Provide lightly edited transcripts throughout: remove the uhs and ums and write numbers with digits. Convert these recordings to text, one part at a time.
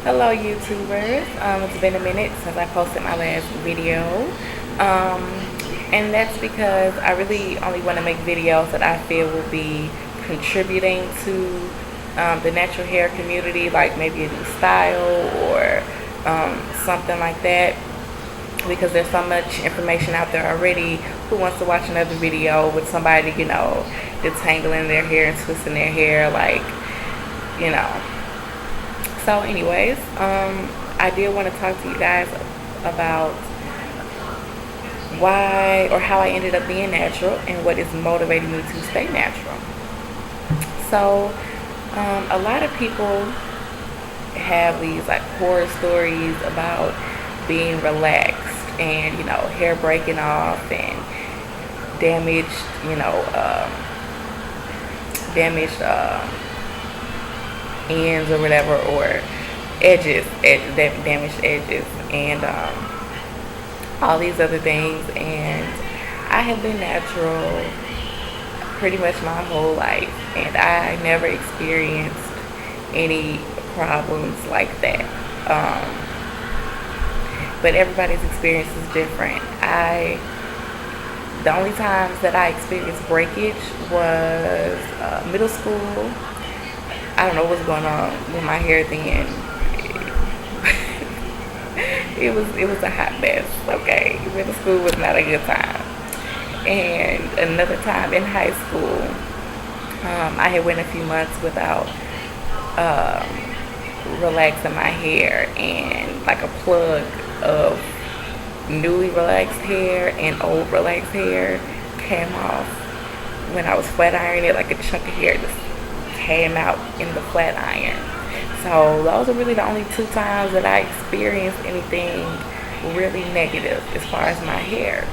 Hello YouTubers. It's been a minute since I posted my last video. Um, and that's because I really only want to make videos that I feel will be contributing to the natural hair community, like maybe a new style or something like that. Because there's so much information out there already. Who wants to watch another video with somebody, detangling their hair and twisting their hair, like, you know. So anyways, I did want to talk to you guys about why or how I ended up being natural and what is motivating me to stay natural. So a lot of people have these like horror stories about being relaxed and hair breaking off and damaged damaged ends or whatever, or damaged edges, and all these other things. And I have been natural pretty much my whole life, and I never experienced any problems like that. But everybody's experience is different. The only times that I experienced breakage was middle school. I don't know what's going on with my hair then. It was a hot mess. Okay, middle school was not a good time. And another time in high school, I had went a few months without relaxing my hair, and like a plug of newly relaxed hair and old relaxed hair came off when I was flat ironing it. Like a chunk of hair just came out in the flat iron. So those are really the only two times that I experienced anything really negative as far as my hair.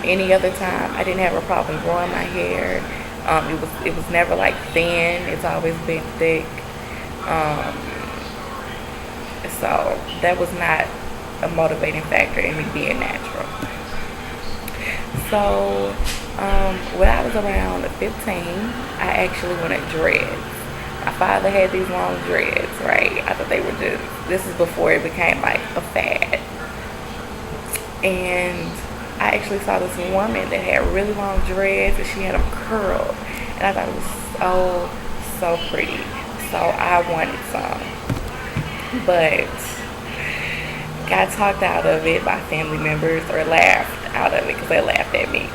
Any other time, I didn't have a problem growing my hair. It was never like thin. It's always been thick. Um, so that was not a motivating factor in me being natural. So when I was around 15, I actually wanted dreads. My father had these long dreads, right? I thought they were this is before it became like a fad. And I actually saw this woman that had really long dreads and she had them curled. And I thought it was so pretty. So I wanted some. But got talked out of it by family members, or laughed out of it because they laughed at me.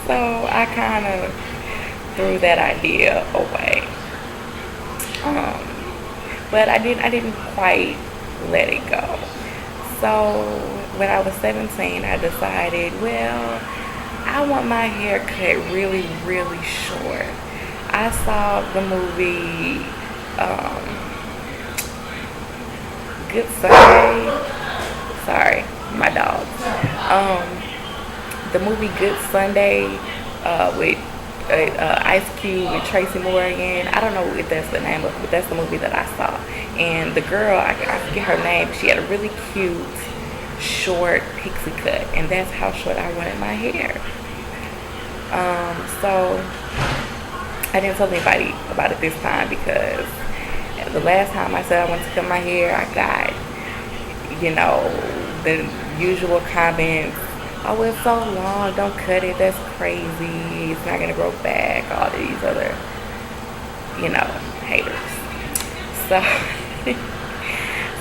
So I kind of threw that idea away. But I didn't quite let it go. So when I was 17, I decided, well, I want my hair cut really, really short. I saw the movie Good Sunday. Sorry, my dogs. The movie Good Sunday with Ice Cube and Tracy Morgan. I don't know if that's the name of it, but that's the movie that I saw. And the girl, I forget her name, she had a really cute, short pixie cut. And that's how short I wanted my hair. So I didn't tell anybody about it this time because the last time I said I wanted to cut my hair, I got, the usual comments. Oh, it's so long, don't cut it, that's crazy, it's not gonna grow back, all these other, haters. So,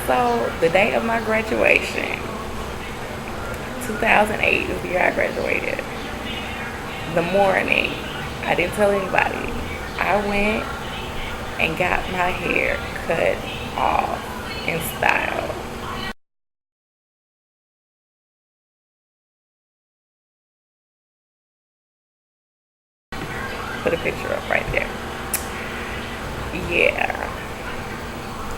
so the day of my graduation, 2008 is the year I graduated. The morning, I didn't tell anybody, I went and got my hair cut off in style. Put a picture up right there. Yeah.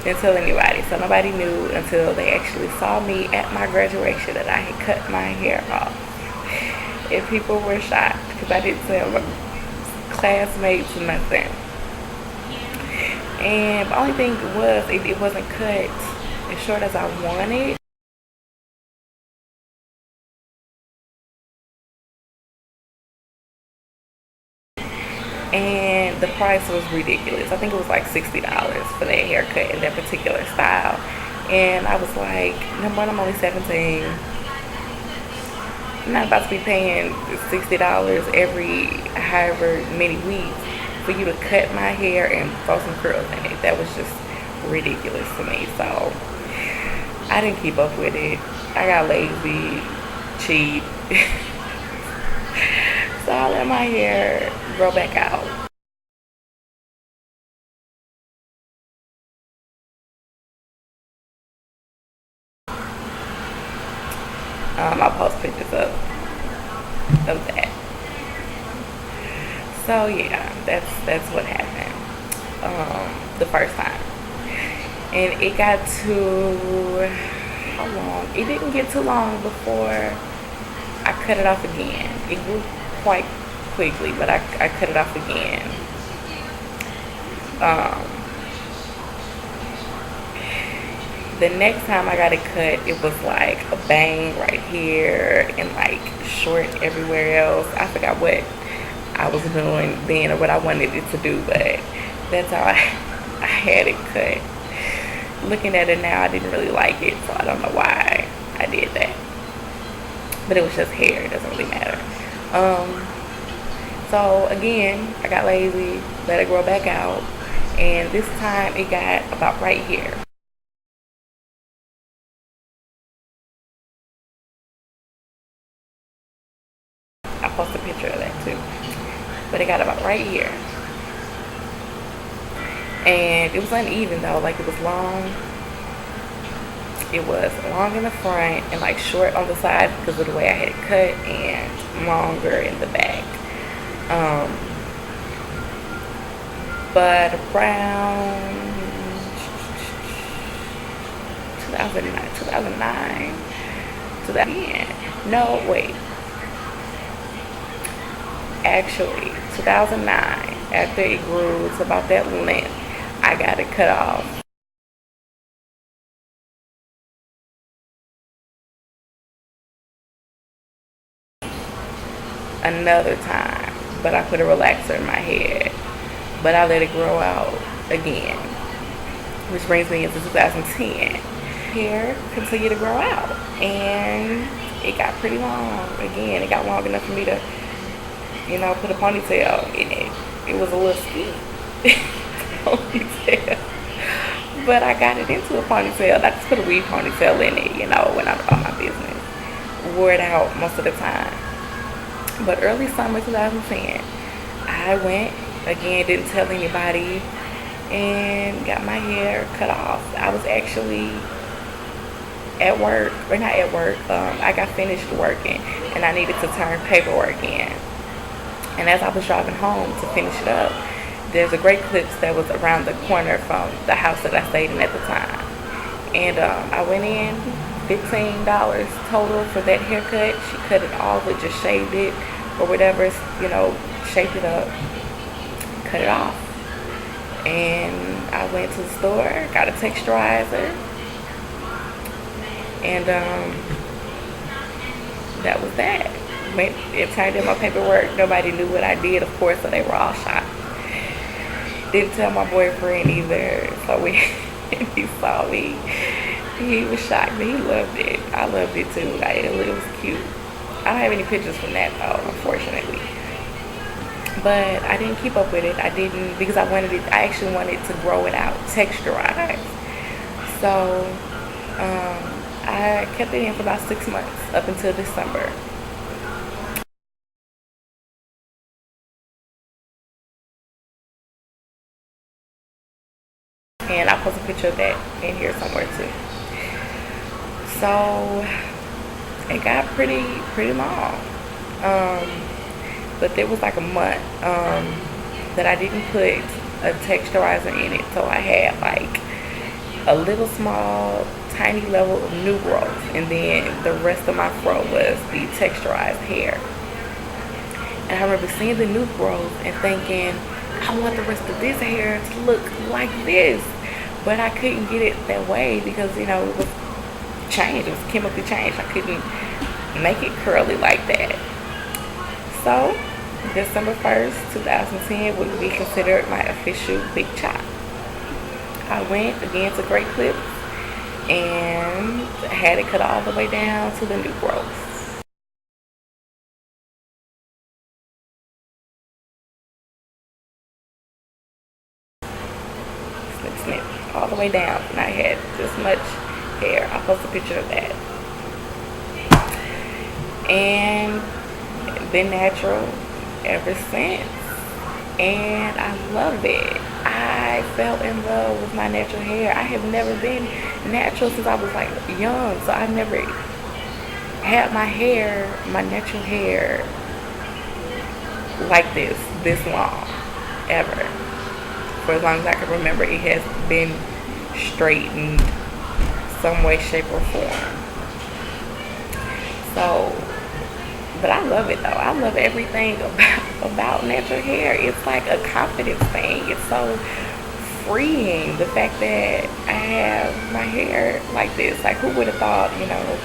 Didn't tell anybody. So nobody knew until they actually saw me at my graduation that I had cut my hair off. And people were shocked because I didn't tell my classmates nothing. And the only thing was it wasn't cut as short as I wanted. And the price was ridiculous. I think it was like $60 for that haircut in that particular style. And I was like, number one, I'm only 17. I'm not about to be paying $60 every however many weeks for you to cut my hair and throw some curls in it. That was just ridiculous to me. So I didn't keep up with it. I got lazy, cheap. So I let my hair grow back out. I'll post pictures of that. So yeah, that's what happened the first time. And it got to, how long? It didn't get too long before I cut it off again. It grew quite quickly, but I cut it off again. The next time I got it cut, it was like a bang right here and like short everywhere else. I forgot what I was doing then or what I wanted it to do, but that's how I had it cut. Looking at it now, I didn't really like it, so I don't know why I did that. But it was just hair, it doesn't really matter. So again, I got lazy, let it grow back out, and this time it got about right here. I'll post a picture of that too. But it got about right here. And it was uneven though, like it was long. It was long in the front and like short on the side because of the way I had it cut, and longer in the back. But around 2009, no, wait. Actually, 2009, after it grew to about that length, I got it cut off. Another time, but I put a relaxer in my head, but I let it grow out again, which brings me into 2010. Hair continued to grow out, and it got pretty long again. It got long enough for me to, you know, put a ponytail in it. It was a little ski ponytail, but I got it into a ponytail. I just put a weave ponytail in it, you know, when I'm on my business. Wore it out most of the time. But early summer 2010, I went again, didn't tell anybody, and got my hair cut off. I was actually at work, or not at work, I got finished working and I needed to turn paperwork in. And as I was driving home to finish it up, there's a Great Clips that was around the corner from the house that I stayed in at the time. And I went in, $15 total for that haircut. She cut it off, or just shaved it or whatever, you know, shaped it up, cut it off. And I went to the store, got a texturizer, and that was that. It turned in my paperwork. Nobody knew what I did, of course, so they were all shocked. Didn't tell my boyfriend either, so when he saw me, he was shocked, but he loved it. I loved it too. It was cute. I don't have any pictures from that though, unfortunately. But I didn't keep up with it. I didn't, because I actually wanted to grow it out, texturized. So I kept it in for about 6 months, up until December. And I'll post a picture of that in here somewhere too. So it got pretty long. But there was like a month that I didn't put a texturizer in it. So I had like a little small, tiny level of new growth. And then the rest of my fro was the texturized hair. And I remember seeing the new growth and thinking, I want the rest of this hair to look like this. But I couldn't get it that way because, you know, it was changed. It was chemically changed. I couldn't make it curly like that. So December 1st, 2010 would be considered my official big chop. I went again to Great Clips and had it cut all the way down to the new growth. Snip, snip, all the way down. And I had this much hair. I'll post a picture of that. And been natural ever since. And I love it. I fell in love with my natural hair. I have never been natural since I was like young. So I've never had my hair, my natural hair like this long, ever. For as long as I can remember, it has been straightened some way, shape, or form. So, but I love it though. I love everything about natural hair. It's like a confidence thing. It's so freeing, the fact that I have my hair like this. Like, who would have thought, you know,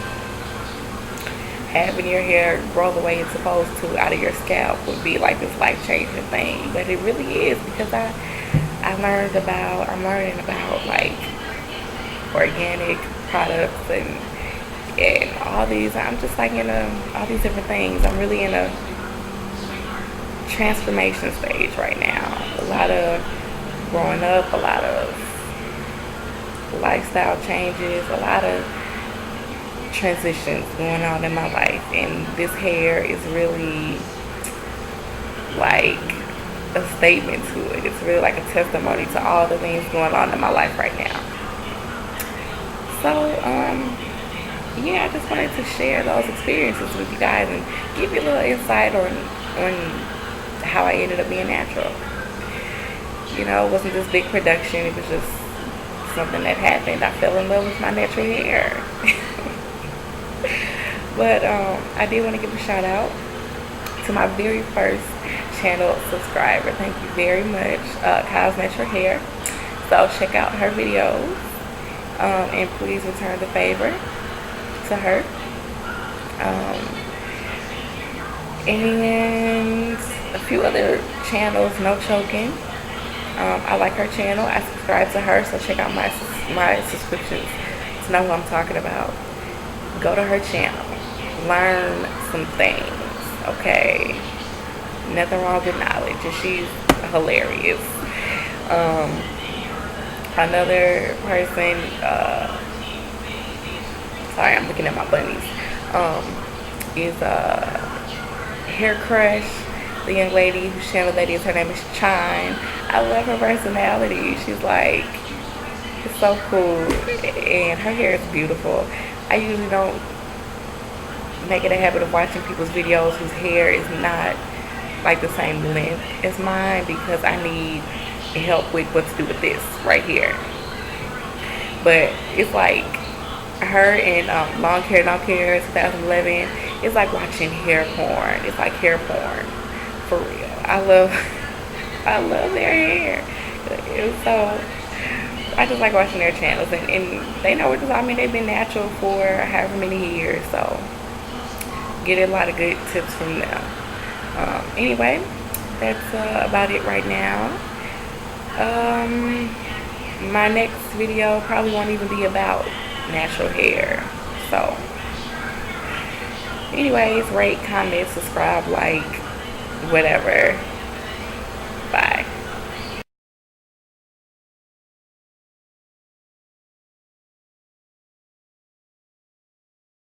having your hair grow the way it's supposed to out of your scalp would be like this life-changing thing. But it really is, because I'm learning about like organic products and all these. I'm just like in all these different things. I'm really in a transformation stage right now. A lot of growing up, a lot of lifestyle changes, a lot of transitions going on in my life, and this hair is really like a statement to it. It's really like a testimony to all the things going on in my life right now. So yeah, I just wanted to share those experiences with you guys and give you a little insight on how I ended up being natural. You know, it wasn't this big production. It was just something that happened. I fell in love with my natural hair. But I did want to give a shout out to my very first channel subscriber. Thank you very much, Kyle's Natural Hair. So check out her videos, and please return the favor to her. And a few other channels, No Choking. I like her channel. I subscribe to her, so check out my subscriptions to know who I'm talking about. Go to her channel, learn some things, okay? Nothing wrong with knowledge, and she's hilarious. Another person, sorry, I'm looking at my bunnies, is Hair Crush. The young lady whose channel that is, her name is Chime. I love her personality. She's like, it's so cool, and her hair is beautiful. I usually don't make it a habit of watching people's videos whose hair is not like the same length as mine, because I need help with what to do with this right here. But it's like her and Long Hair Don't Care 2011. It's like watching hair porn. It's like hair porn for real. I love their hair. So I just like watching their channels, and they know what to. I mean, they've been natural for however many years, so get a lot of good tips from them. Anyway, that's about it right now. My next video probably won't even be about natural hair. So anyways, rate, comment, subscribe, like, whatever.